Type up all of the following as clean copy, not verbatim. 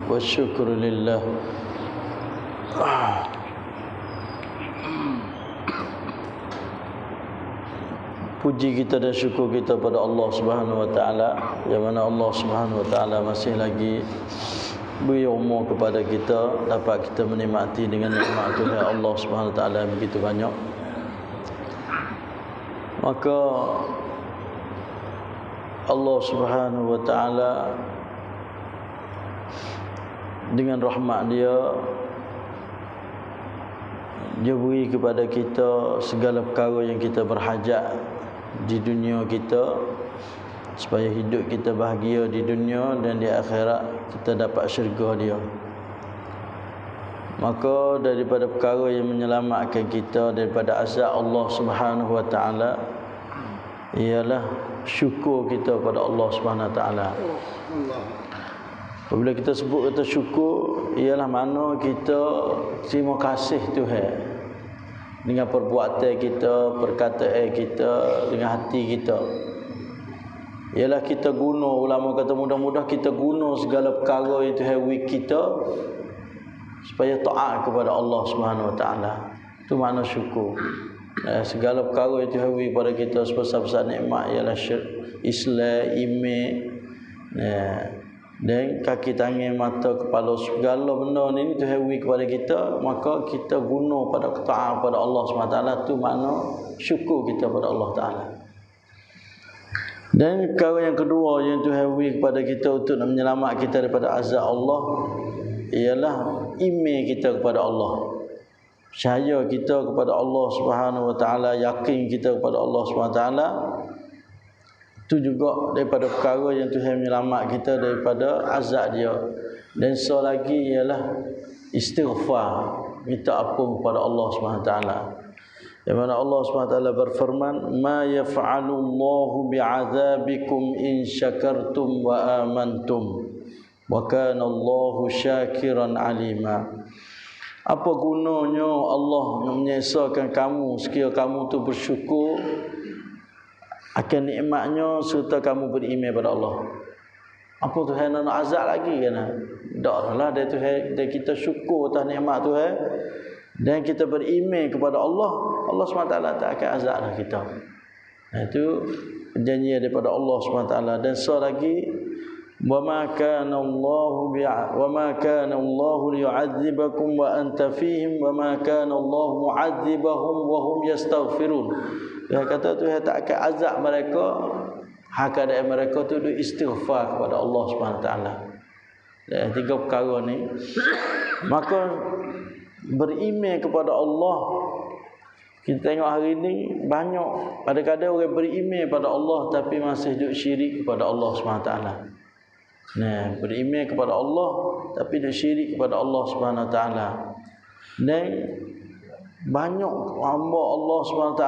والشكر لله. Puji kita dan syukur kita pada Allah Subhanahu wa taala, yang mana Allah Subhanahu wa taala masih lagi beri umur kepada kita, dapat kita menikmati dengan nikmat Tuhan Allah Subhanahu wa taala yang begitu banyak. Maka Allah Subhanahu wa taala dengan rahmat dia beri kepada kita segala perkara yang kita berhajat di dunia kita, supaya hidup kita bahagia di dunia dan di akhirat kita dapat syurga dia. Maka daripada perkara yang menyelamatkan kita daripada azab Allah Subhanahu wa taala ialah syukur kita pada Allah Subhanahu wa taala. Apabila kita sebut kata syukur, ialah mana kita terima kasih Tuhan dengan perbuatan kita, perkataan kita, dengan hati kita. Ialah kita guna, ulama kata mudah-mudah kita guna segala perkara yang Tuhan beri kita supaya taat kepada Allah Subhanahu wa taala. Itu makna syukur. Segala perkara yang Tuhan beri pada kita sebesar-besar nikmat ialah Islam, iman, dan kaki, tangan, mata, kepala, segala benda ni Tuhan beri kepada kita, maka kita guna pada taat pada Allah SWT. Tu makna syukur kita pada Allah Taala. Dan perkara yang kedua yang Tuhan beri kepada kita untuk menyelamat kita daripada azab Allah ialah iman kita kepada Allah, percaya kita kepada Allah Subhanahu wa taala, yakin kita kepada Allah Subhanahu wa taala. Itu juga daripada perkara yang Tuhan menyelamat kita daripada azab dia. Dan selagi ialah istighfar, minta ampun kepada Allah SWT. Yang mana Allah SWT berfirman, ma yaf'alu Allahu bi'adzabikum in syakartum wa amantum wa kana Allahu syakiran alima. Apa gunanya Allah menyesakan kamu sekiranya kamu tu bersyukur akan nikmatnya serta kamu beriman pada Allah. Apa Tuhan nak azab lagi kan? Taklah dia Tuhan, dia kita syukur atas nikmat Tuhan dan kita beriman kepada Allah, Allah SWT tak akan azab dah kita. Itu janji daripada Allah SWT. Dan selagi wa ma kana Allah liyu'adzibakum wa anta fihim wa ma kana Allah mu'adzibahum wa hum yastaghfirun. Dia kata Tuhan tak akan azab mereka hakadai mereka tu istighfar kepada Allah SWT. Dan tiga perkara ni, maka beriman kepada Allah. Kita tengok hari ni banyak, kadang-kadang orang beriman pada Allah tapi masih duk syirik kepada Allah SWT. Beriman kepada Allah tapi duk syirik kepada Allah SWT. Dan banyak hamba Allah SWT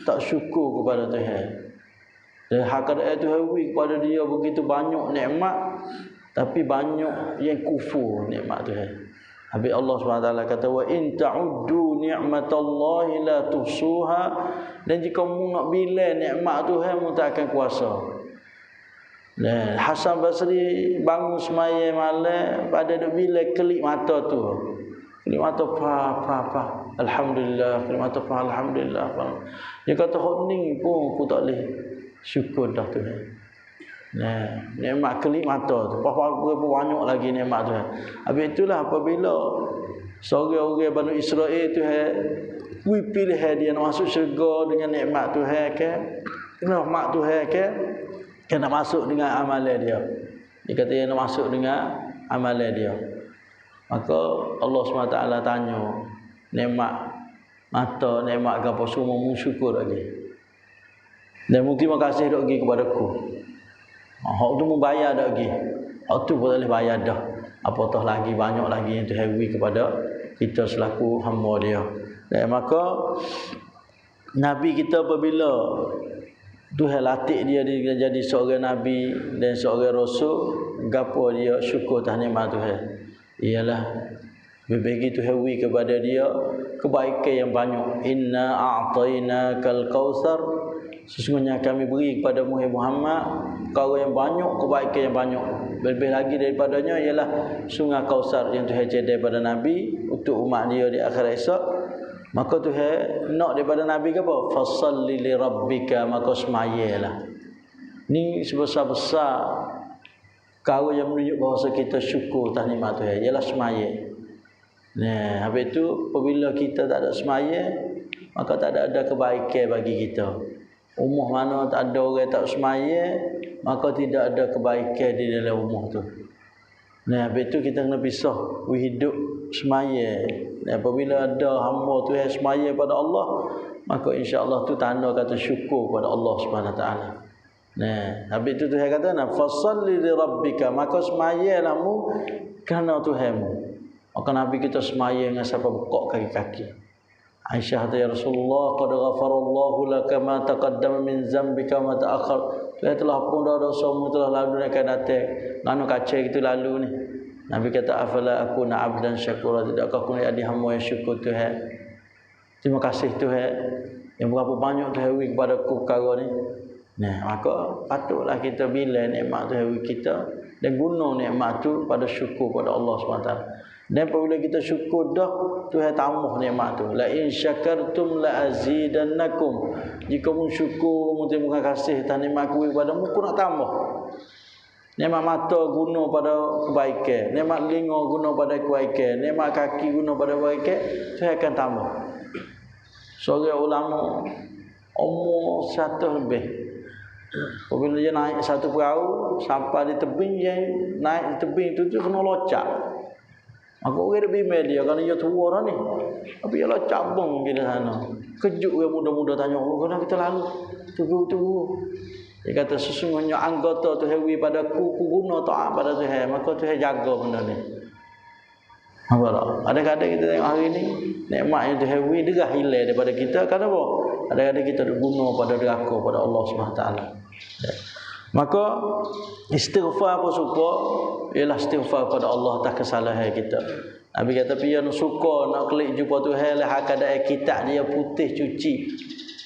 tak syukur kepada Tuhan. Dan hakikatnya Tuhan beri kepada dia begitu banyak nikmat, tapi banyak yang kufur nikmat Tuhan. Habis Allah SWT kata, wa in ta'uddu ni'matallahi la tuhsuha. Dan jika mu nak bilang nikmat Tuhan, mu tak akan kuasa. Dan Hasan Basri bangun semaya malam, pada duk bilang kelip mata tu. Kelip mata pa. Alhamdulillah, kelip mata pa, alhamdulillah. Dia kata hening pun aku tak boleh syukur dah Tuhan. Nikmat kelip mata tu, berapa banyak lagi nikmat Tuhan. Habis itulah apabila seorang-orang Bani Israel Tuhan pilih dia nak masuk syurga dengan nikmat Tuhan ke, rahmat Tuhan ke, dia nak masuk dengan amalan dia. Dia kata dia nak masuk dengan amalan dia. Maka Allah SWT tanya, nikmat mata, nikmat apa semua mu syukur lagi. Dan mu terima kasih dak lagi kepada aku. Hak tu mu bayar dak lagi. Hak tu boleh bayar dah. Apatah lagi banyak lagi yang Tuhan beri kepada kita selaku hamba dia. Dan maka Nabi kita apabila Tuhan latih dia jadi seorang Nabi dan seorang Rasul, gapo dia syukur atas nikmat Tuhan. Ialah berbagi Tuhan beri kepada dia kebaikan yang banyak. Inna a'tainakal kautsar sesungguhnya kami beri kepada Muhammad perkara yang banyak, kebaikan yang banyak. Lebih lagi daripadanya ialah sungai Kausar yang Tuhan cedai pada Nabi untuk umat dia di akhirat esok. Maka Tuhan nak daripada Nabi ke apa? Fasalli li rabbika, maka semayalah. Ni sebesar-besar perkara yang menunjuk bahawa kita syukur atas nikmat Tuhan ialah semaya. Nah, habis itu apabila kita tak ada semaya, maka tak ada kebaikan bagi kita. Umur mana tak ada orang tak semaya, maka tidak ada kebaikan di dalam umur tu. Nah, habis itu kita kena pisah hidup semaya. Dan apabila ada hamba tu yang semaya pada Allah, maka insya-Allah tu tanda kata syukur pada Allah Subhanahu taala. Nah, habis itu Tuhan kata, fasalli li rabbika, maka semayalah mu kerana Tuhanmu. Maka Nabi kita semaya dengan siapa bekok kaki-kaki. Aisyah kata, ya Rasulullah, qad ghafarallahu laka ma taqaddama min zambika ma ta'akhkhar. Tuhan telah pun dosa-dosamu telah lalu dan akan datang. Ngano kaca itu lalu ni. Nabi kata, afala akuna abdan syakura, tidakkah aku jadi hamba yang syukur Tuhan. Terima kasih Tuhan yang berapa banyak Tuhan beri kepada aku perkara ni. Nah, maka patutlah kita bila nikmat Tuhan beri kita dan guna nikmat tu pada syukur pada Allah SWT. Dan apabila kita syukur dah, Tuhan tambah nikmat tu. La in syakartum la azidannakum. Jika mu syukur, mu terima kasih atas nikmat aku kepadamu, aku nak tambah. Nikmat mata guna pada kebaikan, nikmat telinga guna pada kebaikan, nikmat kaki guna pada kebaikan, Tuhan akan tambah. Seorang ulama umur 100 lebih, apabila dia naik satu perahu sampai di tebing, dia naik di tebing itu kena locak. Maka orang dia bimbang dia kerana dia tua dah ni. Tapi dia locak bang di sana. Kejut orang muda-muda tanya, oh kenapa kita lalu? Tunggu. Dia kata, sesungguhnya anggota Tuhan beri padaku, ku guna taat pada Tuhan, maka Tuhan jaga benda ni. Nampak tak? Kadang-kadang kita tengok hari ni, nikmat yang Tuhan beri dia hilang daripada kita. Kenapa? Kadang-kadang kita guna pada deraka pada Allah SWT. Maka istighfar apa suka ialah istighfar pada Allah atas kesalahan kita. Nabi kata, pian suka nak klik jumpa Tuhan lah kadang kitab dia putih cuci.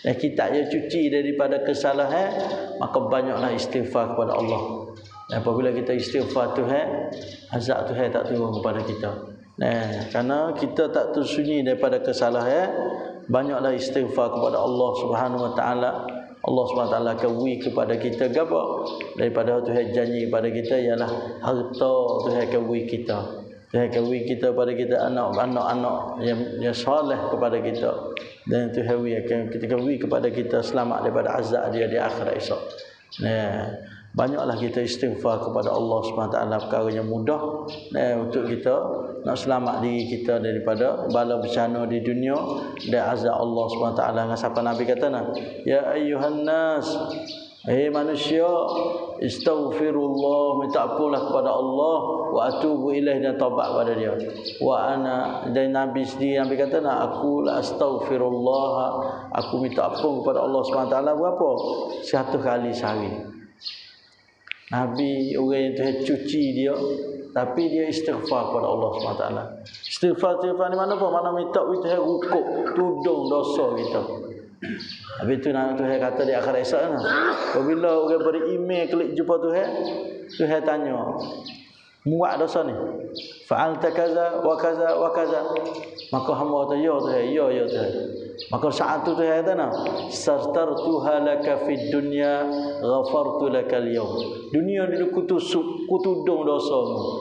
Dan kitab dia cuci daripada kesalahan, maka banyaklah istighfar kepada Allah. Dan apabila kita istighfar Tuhan, azab Tuhan tak turun kepada kita. Nah, kerana kita tak tersunyi daripada kesalahan, banyaklah istighfar kepada Allah Subhanahu Wa Taala. Allah SWT akan beri kepada kita apa? Daripada Tuhan janji kepada kita ialah harta Tuhan akan beri kita. Tuhan akan beri kita pada kita anak-anak yang soleh kepada kita. Dan Tuhan akan beri kepada kita selamat daripada azab dia di akhirat esok. Nah, banyaklah kita istighfar kepada Allah SWT, perkara yang mudah untuk kita nak selamat diri kita daripada bala bencana di dunia dan azab Allah SWT. Dengan siapa Nabi kata nak, ya ayyuhan nas, manusia, istaghfirullah, minta ampunlah kepada Allah, wa atubu ilaih, dan taubat pada dia. Wa ana, dan Nabi sendiri Nabi kata nak, aku la astaghfirullah, aku minta ampun kepada Allah SWT berapa? 100 kali sehari. Nabi orang yang Tuhan cuci dia, tapi dia istighfar kepada Allah SWT. Istighfar ni mana pun, mana minta Tuhan rukuk tudung dosa kita. Habis tu Tuhan kata di akhirat esok kan, apabila orang beriman klik jumpa Tuhan, Tuhan tanya, muat dosa ni, fa'alta kaza wa kaza wa kaza. Maka hamba kata, ya Tuhan, ya Tuhan. Maka saat tu Tuhan kata, sartartuha laka fid dunya, ghafartu laka al-yawm. Dunia dulu kutudung dosamu.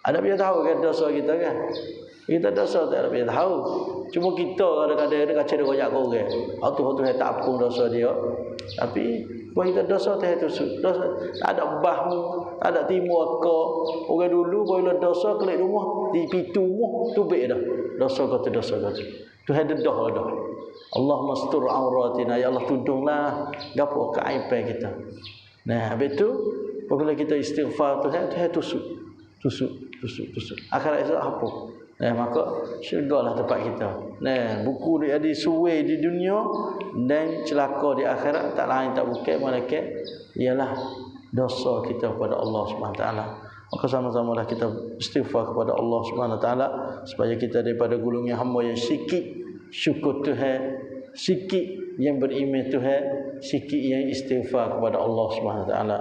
Ada dia tahu kan dosa kita kan? Kita dosa tak ada dia tahu. Cuma kita kadang-kadang dia kacau dia koyak orang. Tuhan tak ampun dosa dia. Tapi buat kita dosa Tuhan tu dosa. Tak ada bahmu, tak ada timur ke. Orang dulu bila dosa kelik rumah di pintu rumah tubik dah. Dosa kata. Tuhan dedah dah. Allah mastur auratina, ya Allah tudunglah gapo keaiban kita. Nah, habis tu apabila kita istighfar Tuhan tusuk. Akhirat itu apa? Nah, maka syurgalah tempat kita. Nah, buku dia di suwe di dunia dan celaka di akhirat, tak lain tak bukan malaikat ialah dosa kita kepada Allah SWT. Maka sama-samalah kita istighfar kepada Allah SWT supaya kita daripada gulungnya hamba yang sikit syukur Tuhan sikit yang beriman Tuhan, sikit yang istighfar kepada Allah Subhanahu wa taala.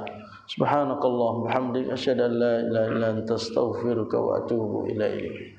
Subhanakallahumma bihamdika asyhadu an la ilaha illa anta astaghfiruka wa atubu ilaik.